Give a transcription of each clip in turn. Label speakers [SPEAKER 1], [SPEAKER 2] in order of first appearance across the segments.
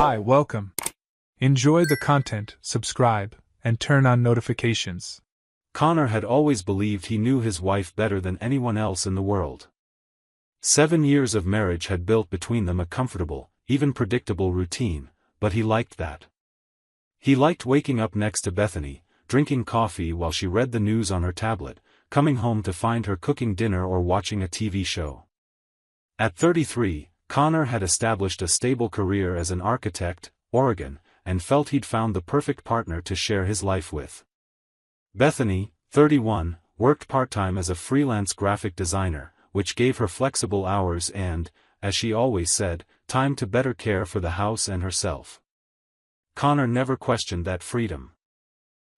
[SPEAKER 1] Hi, welcome. Enjoy the content, subscribe, and turn on notifications.
[SPEAKER 2] Connor had always believed he knew his wife better than anyone else in the world. 7 years of marriage had built between them a comfortable, even predictable routine, but he liked that. He liked waking up next to Bethany, drinking coffee while she read the news on her tablet, coming home to find her cooking dinner or watching a TV show. At 33, Connor had established a stable career as an architect, Oregon, and felt he'd found the perfect partner to share his life with. Bethany, 31, worked part-time as a freelance graphic designer, which gave her flexible hours and, as she always said, time to better care for the house and herself. Connor never questioned that freedom.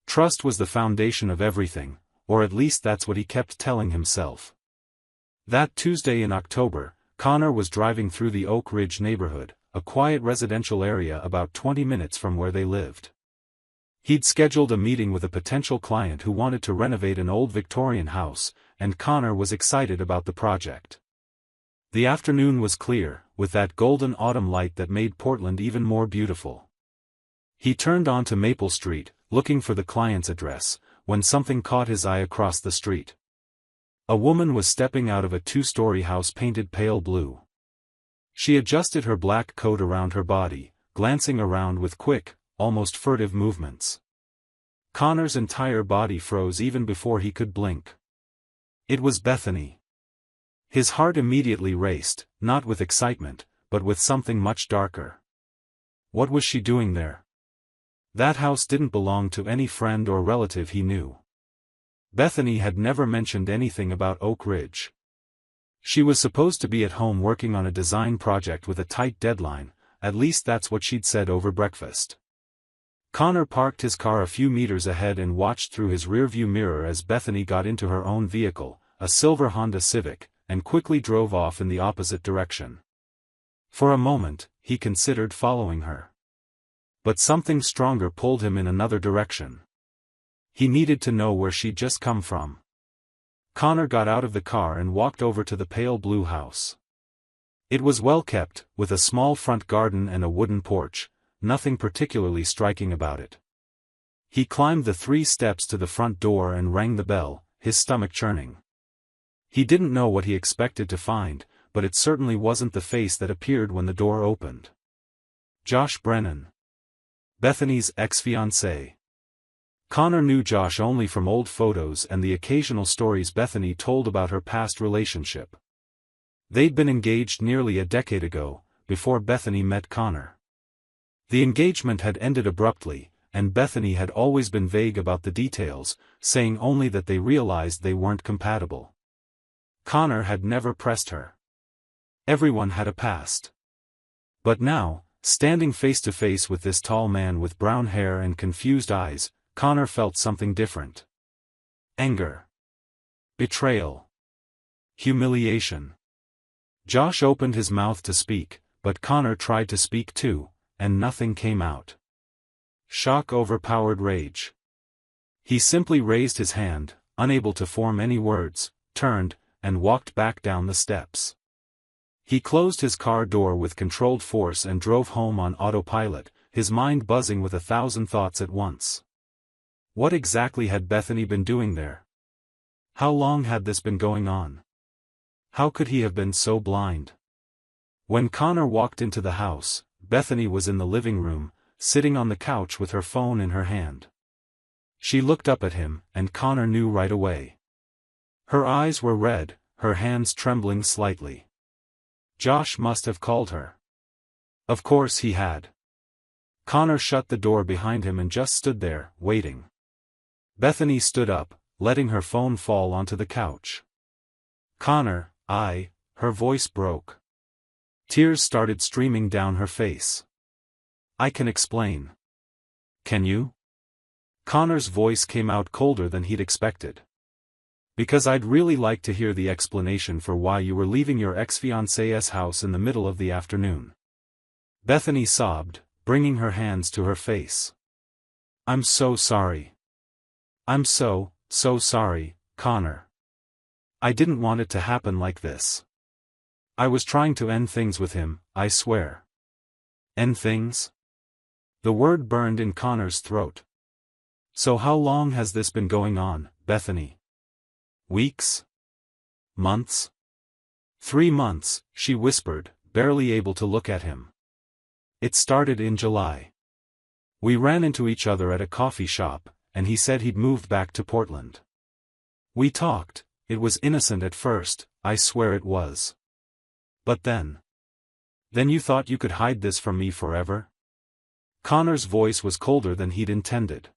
[SPEAKER 2] Trust was the foundation of everything, or at least that's what he kept telling himself. That Tuesday in October, Connor was driving through the Oak Ridge neighborhood, a quiet residential area about 20 minutes from where they lived. He'd scheduled a meeting with a potential client who wanted to renovate an old Victorian house, and Connor was excited about the project. The afternoon was clear, with that golden autumn light that made Portland even more beautiful. He turned onto Maple Street, looking for the client's address, when something caught his eye across the street. A woman was stepping out of a 2-story house painted pale blue. She adjusted her black coat around her body, glancing around with quick, almost furtive movements. Connor's entire body froze even before he could blink. It was Bethany. His heart immediately raced, not with excitement, but with something much darker. What was she doing there? That house didn't belong to any friend or relative he knew. Bethany had never mentioned anything about Oak Ridge. She was supposed to be at home working on a design project with a tight deadline, at least that's what she'd said over breakfast. Connor parked his car a few meters ahead and watched through his rearview mirror as Bethany got into her own vehicle, a silver Honda Civic, and quickly drove off in the opposite direction. For a moment, he considered following her. But something stronger pulled him in another direction. He needed to know where she'd just come from. Connor got out of the car and walked over to the pale blue house. It was well kept, with a small front garden and a wooden porch, nothing particularly striking about it. He climbed the 3 steps to the front door and rang the bell, his stomach churning. He didn't know what he expected to find, but it certainly wasn't the face that appeared when the door opened. Josh Brennan. Bethany's ex-fiancé. Connor knew Josh only from old photos and the occasional stories Bethany told about her past relationship. They'd been engaged nearly a decade ago, before Bethany met Connor. The engagement had ended abruptly, and Bethany had always been vague about the details, saying only that they realized they weren't compatible. Connor had never pressed her. Everyone had a past. But now, standing face to face with this tall man with brown hair and confused eyes, Connor felt something different. Anger. Betrayal. Humiliation. Josh opened his mouth to speak, but Connor tried to speak too, and nothing came out. Shock overpowered rage. He simply raised his hand, unable to form any words, turned, and walked back down the steps. He closed his car door with controlled force and drove home on autopilot, his mind buzzing with 1,000 thoughts at once. What exactly had Bethany been doing there? How long had this been going on? How could he have been so blind? When Connor walked into the house, Bethany was in the living room, sitting on the couch with her phone in her hand. She looked up at him, and Connor knew right away. Her eyes were red, her hands trembling slightly. Josh must have called her. Of course he had. Connor shut the door behind him and just stood there, waiting. Bethany stood up, letting her phone fall onto the couch. Connor, her voice broke. Tears started streaming down her face. I can explain. Can you? Connor's voice came out colder than he'd expected. Because I'd really like to hear the explanation for why you were leaving your ex-fiancé's house in the middle of the afternoon. Bethany sobbed, bringing her hands to her face. I'm so sorry. I'm so sorry, Connor. I didn't want it to happen like this. I was trying to end things with him, I swear. End things? The word burned in Connor's throat. So how long has this been going on, Bethany? Weeks? Months? 3 months, she whispered, barely able to look at him. It started in July. We ran into each other at a coffee shop, and he said he'd moved back to Portland. We talked. It was innocent at first, I swear it was. But then you thought you could hide this from me forever? Connor's voice was colder than he'd intended.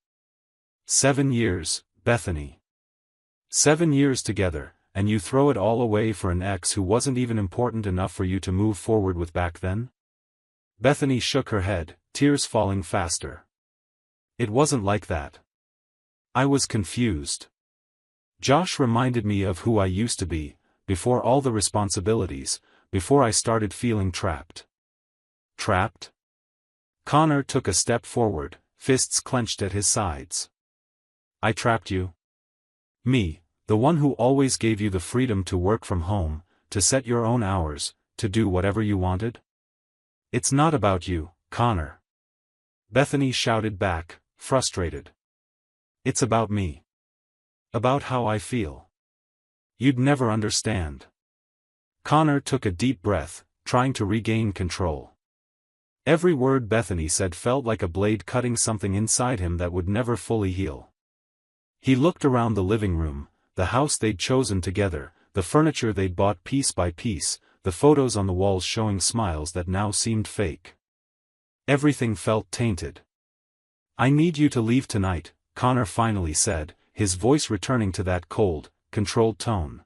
[SPEAKER 2] 7 years, Bethany. 7 years together, and you throw it all away for an ex who wasn't even important enough for you to move forward with back then? Bethany shook her head, tears falling faster. It wasn't like that. I was confused. Josh reminded me of who I used to be, before all the responsibilities, before I started feeling trapped. Trapped? Connor took a step forward, fists clenched at his sides. I trapped you? Me, the one who always gave you the freedom to work from home, to set your own hours, to do whatever you wanted? It's not about you, Connor. Bethany shouted back, frustrated. It's about me. About how I feel. You'd never understand. Connor took a deep breath, trying to regain control. Every word Bethany said felt like a blade cutting something inside him that would never fully heal. He looked around the living room, the house they'd chosen together, the furniture they'd bought piece by piece, the photos on the walls showing smiles that now seemed fake. Everything felt tainted. I need you to leave tonight, Connor finally said, his voice returning to that cold, controlled tone.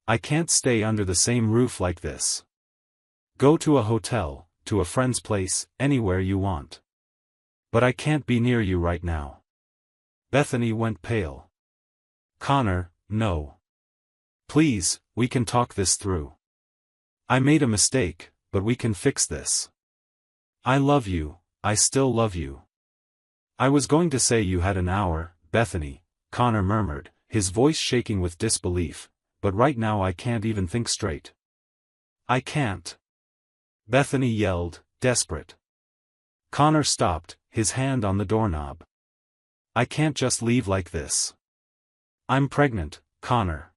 [SPEAKER 2] I can't stay under the same roof like this. Go to a hotel, to a friend's place, anywhere you want. But I can't be near you right now. Bethany went pale. Connor, no. Please, we can talk this through. I made a mistake, but we can fix this. I love you, I still love you. I was going to say you had an hour, Bethany, Connor murmured, his voice shaking with disbelief, but right now I can't even think straight. I can't. Bethany yelled, desperate. Connor stopped, his hand on the doorknob. I can't just leave like this. I'm pregnant, Connor.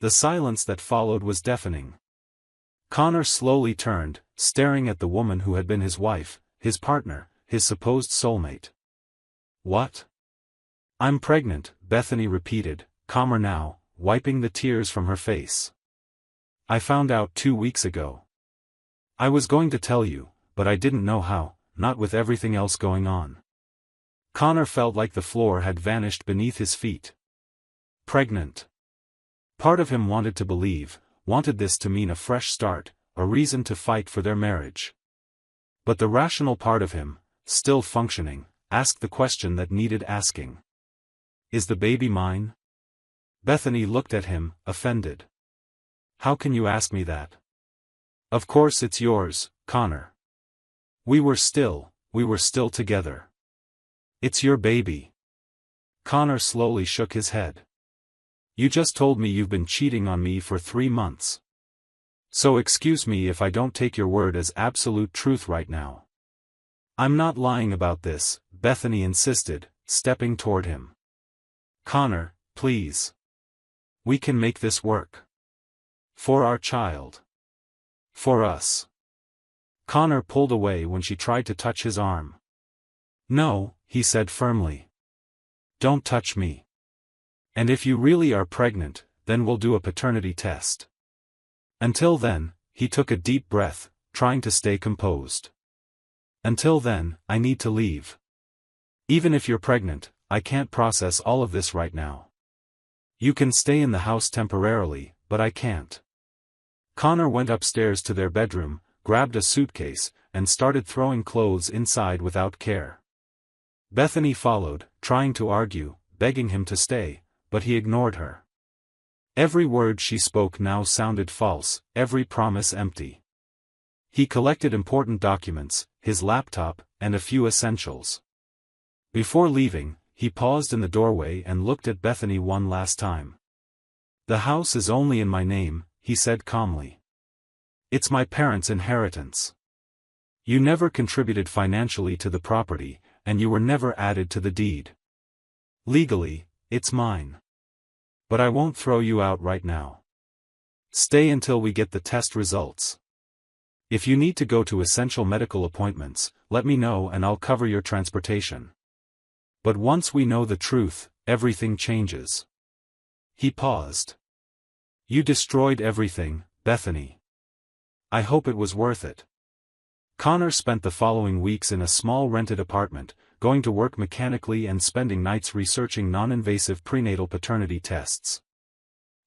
[SPEAKER 2] The silence that followed was deafening. Connor slowly turned, staring at the woman who had been his wife, his partner, his supposed soulmate. What? I'm pregnant, Bethany repeated, calmer now, wiping the tears from her face. I found out 2 weeks ago. I was going to tell you, but I didn't know how, not with everything else going on. Connor felt like the floor had vanished beneath his feet. Pregnant. Part of him wanted to believe, wanted this to mean a fresh start, a reason to fight for their marriage. But the rational part of him, still functioning, asked the question that needed asking. Is the baby mine? Bethany looked at him, offended. How can you ask me that? Of course it's yours, Connor. We were still together. It's your baby. Connor slowly shook his head. You just told me you've been cheating on me for 3 months. So excuse me if I don't take your word as absolute truth right now. I'm not lying about this, Bethany insisted, stepping toward him. Connor, please. We can make this work. For our child. For us. Connor pulled away when she tried to touch his arm. No, he said firmly. Don't touch me. And if you really are pregnant, then we'll do a paternity test. Until then, he took a deep breath, trying to stay composed. Until then, I need to leave. Even if you're pregnant, I can't process all of this right now. You can stay in the house temporarily, but I can't. Connor went upstairs to their bedroom, grabbed a suitcase, and started throwing clothes inside without care. Bethany followed, trying to argue, begging him to stay, but he ignored her. Every word she spoke now sounded false, every promise empty. He collected important documents, his laptop, and a few essentials. Before leaving, he paused in the doorway and looked at Bethany one last time. The house is only in my name, he said calmly. It's my parents' inheritance. You never contributed financially to the property, and you were never added to the deed. Legally, it's mine. But I won't throw you out right now. Stay until we get the test results. If you need to go to essential medical appointments, let me know and I'll cover your transportation. But once we know the truth, everything changes. He paused. You destroyed everything, Bethany. I hope it was worth it. Connor spent the following weeks in a small rented apartment, going to work mechanically and spending nights researching non-invasive prenatal paternity tests.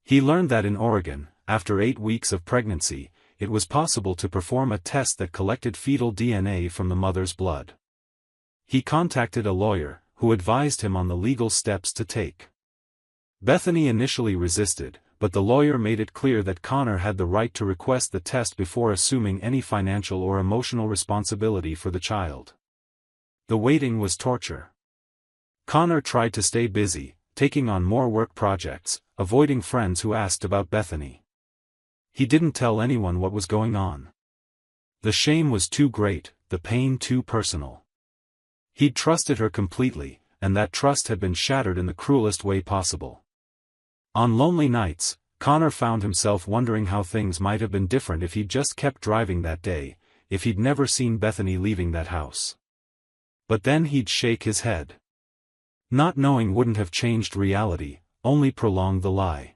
[SPEAKER 2] He learned that in Oregon, after 8 weeks of pregnancy, it was possible to perform a test that collected fetal DNA from the mother's blood. He contacted a lawyer, who advised him on the legal steps to take. Bethany initially resisted, but the lawyer made it clear that Connor had the right to request the test before assuming any financial or emotional responsibility for the child. The waiting was torture. Connor tried to stay busy, taking on more work projects, avoiding friends who asked about Bethany. He didn't tell anyone what was going on. The shame was too great, the pain too personal. He'd trusted her completely, and that trust had been shattered in the cruelest way possible. On lonely nights, Connor found himself wondering how things might have been different if he'd just kept driving that day, if he'd never seen Bethany leaving that house. But then he'd shake his head. Not knowing wouldn't have changed reality, only prolonged the lie.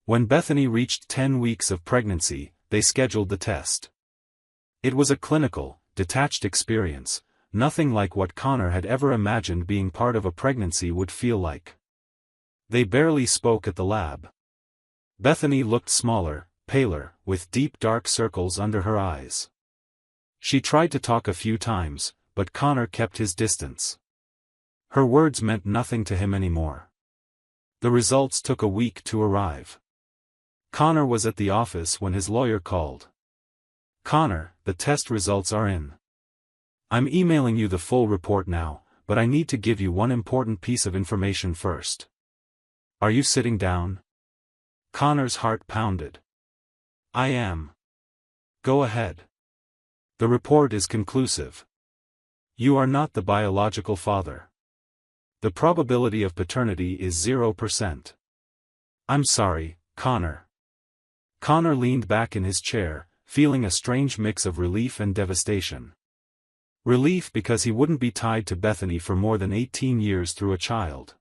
[SPEAKER 2] When Bethany reached 10 weeks of pregnancy, they scheduled the test. It was a clinical, detached experience, nothing like what Connor had ever imagined being part of a pregnancy would feel like. They barely spoke at the lab. Bethany looked smaller, paler, with deep dark circles under her eyes. She tried to talk a few times, but Connor kept his distance. Her words meant nothing to him anymore. The results took a week to arrive. Connor was at the office when his lawyer called. Connor, the test results are in. I'm emailing you the full report now, but I need to give you one important piece of information first. Are you sitting down? Connor's heart pounded. I am. Go ahead. The report is conclusive. You are not the biological father. The probability of paternity is 0%. I'm sorry, Connor. Connor leaned back in his chair, feeling a strange mix of relief and devastation. Relief because he wouldn't be tied to Bethany for more than 18 years through a child.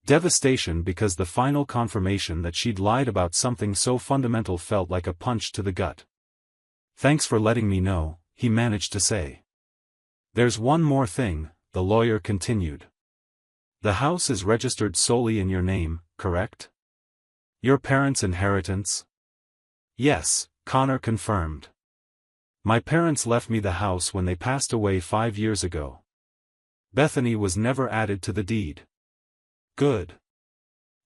[SPEAKER 2] Devastation because the final confirmation that she'd lied about something so fundamental felt like a punch to the gut. Thanks for letting me know, he managed to say. There's one more thing, the lawyer continued. The house is registered solely in your name, correct? Your parents' inheritance? Yes, Connor confirmed. My parents left me the house when they passed away 5 years ago. Bethany was never added to the deed. Good.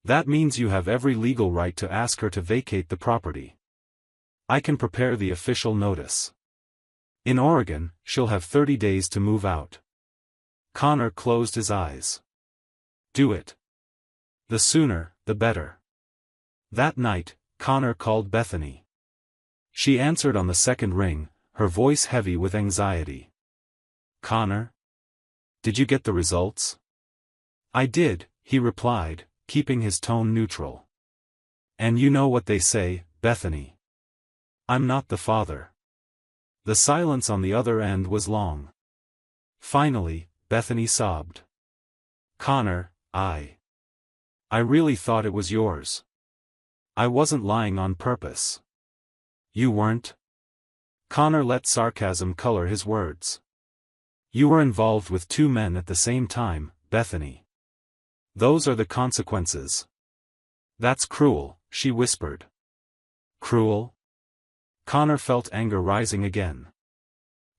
[SPEAKER 2] That means you have every legal right to ask her to vacate the property. I can prepare the official notice. In Oregon, she'll have 30 days to move out. Connor closed his eyes. Do it. The sooner, the better. That night, Connor called Bethany. She answered on the second ring, her voice heavy with anxiety. Connor? Did you get the results? I did, he replied, keeping his tone neutral. And you know what they say, Bethany. I'm not the father. The silence on the other end was long. Finally, Bethany sobbed. Connor, I really thought it was yours. I wasn't lying on purpose. You weren't? Connor let sarcasm color his words. You were involved with 2 men at the same time, Bethany. Those are the consequences. That's cruel, she whispered. Cruel? Connor felt anger rising again.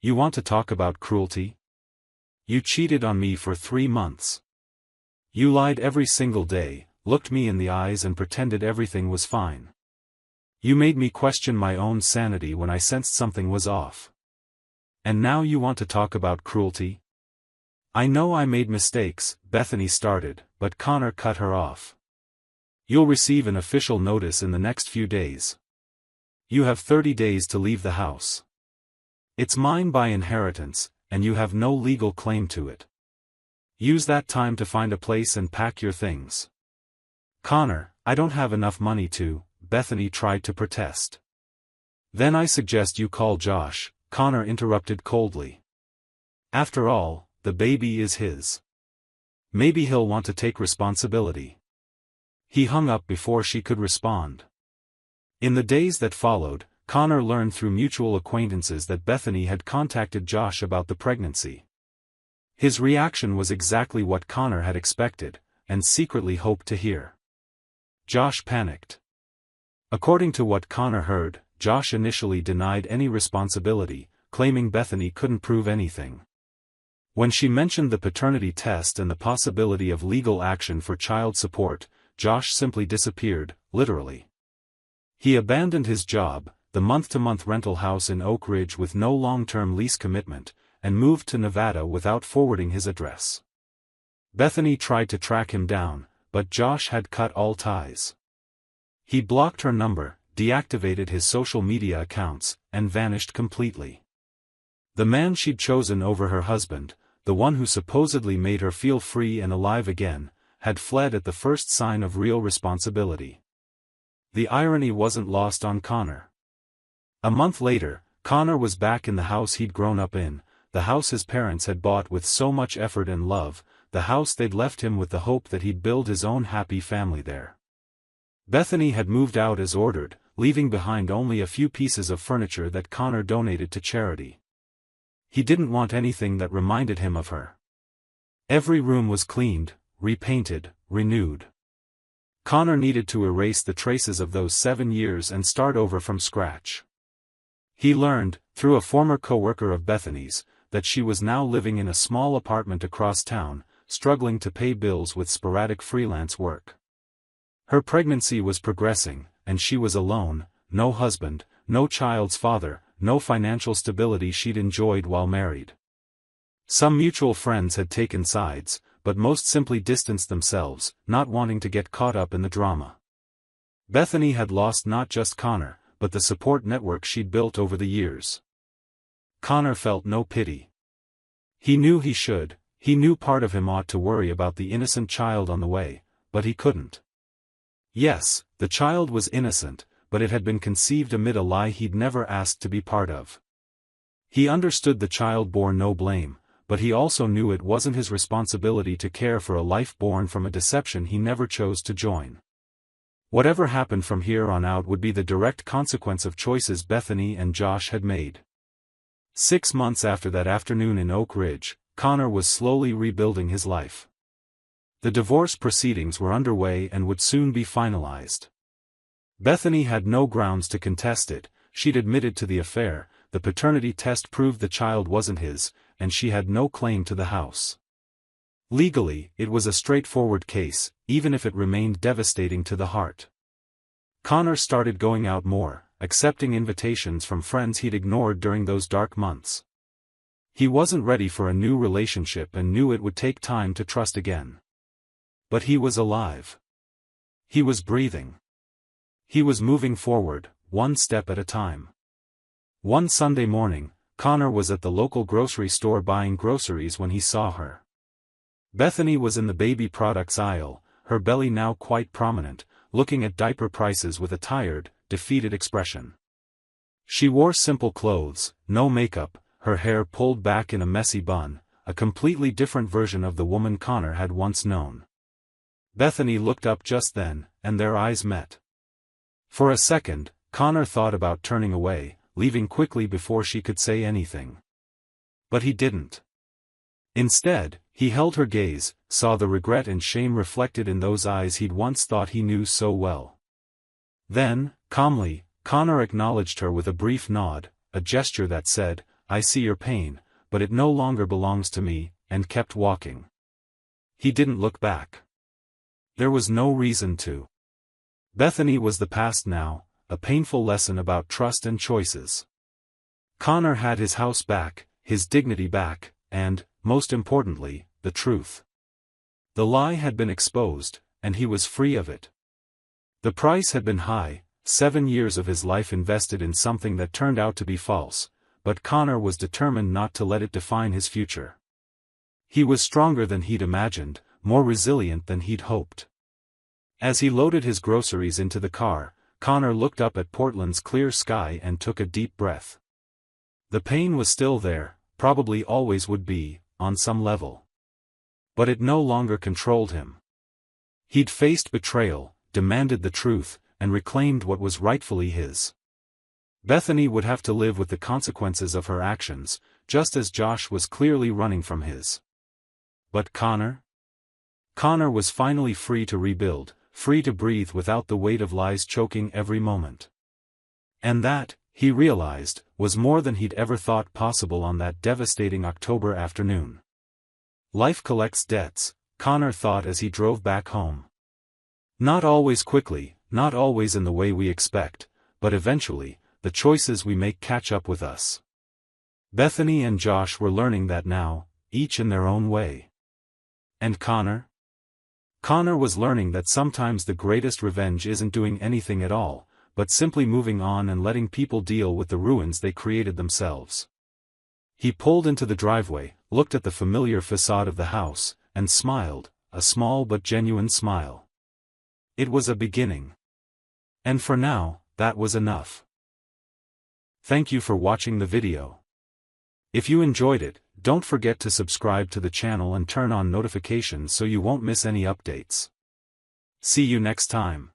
[SPEAKER 2] You want to talk about cruelty? You cheated on me for 3 months. You lied every single day, looked me in the eyes and pretended everything was fine. You made me question my own sanity when I sensed something was off. And now you want to talk about cruelty? I know I made mistakes, Bethany started, but Connor cut her off. You'll receive an official notice in the next few days. You have 30 days to leave the house. It's mine by inheritance, and you have no legal claim to it. Use that time to find a place and pack your things. Connor, I don't have enough money to, Bethany tried to protest. Then I suggest you call Josh, Connor interrupted coldly. After all, the baby is his. Maybe he'll want to take responsibility. He hung up before she could respond. In the days that followed, Connor learned through mutual acquaintances that Bethany had contacted Josh about the pregnancy. His reaction was exactly what Connor had expected, and secretly hoped to hear. Josh panicked. According to what Connor heard, Josh initially denied any responsibility, claiming Bethany couldn't prove anything. When she mentioned the paternity test and the possibility of legal action for child support, Josh simply disappeared, literally. He abandoned his job, the month-to-month rental house in Oak Ridge with no long-term lease commitment, and moved to Nevada without forwarding his address. Bethany tried to track him down, but Josh had cut all ties. He blocked her number, deactivated his social media accounts, and vanished completely. The man she'd chosen over her husband, the one who supposedly made her feel free and alive again, had fled at the first sign of real responsibility. The irony wasn't lost on Connor. A month later, Connor was back in the house he'd grown up in, the house his parents had bought with so much effort and love, the house they'd left him with the hope that he'd build his own happy family there. Bethany had moved out as ordered, leaving behind only a few pieces of furniture that Connor donated to charity. He didn't want anything that reminded him of her. Every room was cleaned, repainted, renewed. Connor needed to erase the traces of those 7 years and start over from scratch. He learned, through a former co-worker of Bethany's, that she was now living in a small apartment across town, struggling to pay bills with sporadic freelance work. Her pregnancy was progressing, and she was alone, no husband, no child's father, no financial stability she'd enjoyed while married. Some mutual friends had taken sides, but most simply distanced themselves, not wanting to get caught up in the drama. Bethany had lost not just Connor, but the support network she'd built over the years. Connor felt no pity. He knew he should, he knew part of him ought to worry about the innocent child on the way, but he couldn't. Yes, the child was innocent, but it had been conceived amid a lie he'd never asked to be part of. He understood the child bore no blame, but he also knew it wasn't his responsibility to care for a life born from a deception he never chose to join. Whatever happened from here on out would be the direct consequence of choices Bethany and Josh had made. 6 months after that afternoon in Oak Ridge, Connor was slowly rebuilding his life. The divorce proceedings were underway and would soon be finalized. Bethany had no grounds to contest it, she'd admitted to the affair, the paternity test proved the child wasn't his, and she had no claim to the house. Legally, it was a straightforward case, even if it remained devastating to the heart. Connor started going out more, accepting invitations from friends he'd ignored during those dark months. He wasn't ready for a new relationship and knew it would take time to trust again. But he was alive. He was breathing. He was moving forward, one step at a time. One Sunday morning, Connor was at the local grocery store buying groceries when he saw her. Bethany was in the baby products aisle, her belly now quite prominent, looking at diaper prices with a tired, defeated expression. She wore simple clothes, no makeup, her hair pulled back in a messy bun, a completely different version of the woman Connor had once known. Bethany looked up just then, and their eyes met. For a second, Connor thought about turning away, leaving quickly before she could say anything. But he didn't. Instead, he held her gaze, saw the regret and shame reflected in those eyes he'd once thought he knew so well. Then, calmly, Connor acknowledged her with a brief nod, a gesture that said, "I see your pain, but it no longer belongs to me," and kept walking. He didn't look back. There was no reason to. Bethany was the past now, a painful lesson about trust and choices. Connor had his house back, his dignity back, and, most importantly, the truth. The lie had been exposed, and he was free of it. The price had been high, 7 years of his life invested in something that turned out to be false, but Connor was determined not to let it define his future. He was stronger than he'd imagined, more resilient than he'd hoped. As he loaded his groceries into the car, Connor looked up at Portland's clear sky and took a deep breath. The pain was still there, probably always would be, on some level. But it no longer controlled him. He'd faced betrayal, demanded the truth, and reclaimed what was rightfully his. Bethany would have to live with the consequences of her actions, just as Josh was clearly running from his. But Connor? Connor was finally free to rebuild, free to breathe without the weight of lies choking every moment. And that, he realized, was more than he'd ever thought possible on that devastating October afternoon. Life collects debts, Connor thought as he drove back home. Not always quickly, not always in the way we expect, but eventually, the choices we make catch up with us. Bethany and Josh were learning that now, each in their own way. And Connor? Connor was learning that sometimes the greatest revenge isn't doing anything at all, but simply moving on and letting people deal with the ruins they created themselves. He pulled into the driveway, looked at the familiar facade of the house, and smiled, a small but genuine smile. It was a beginning. And for now, that was enough. Thank you for watching the video. If you enjoyed it, don't forget to subscribe to the channel and turn on notifications so you won't miss any updates. See you next time.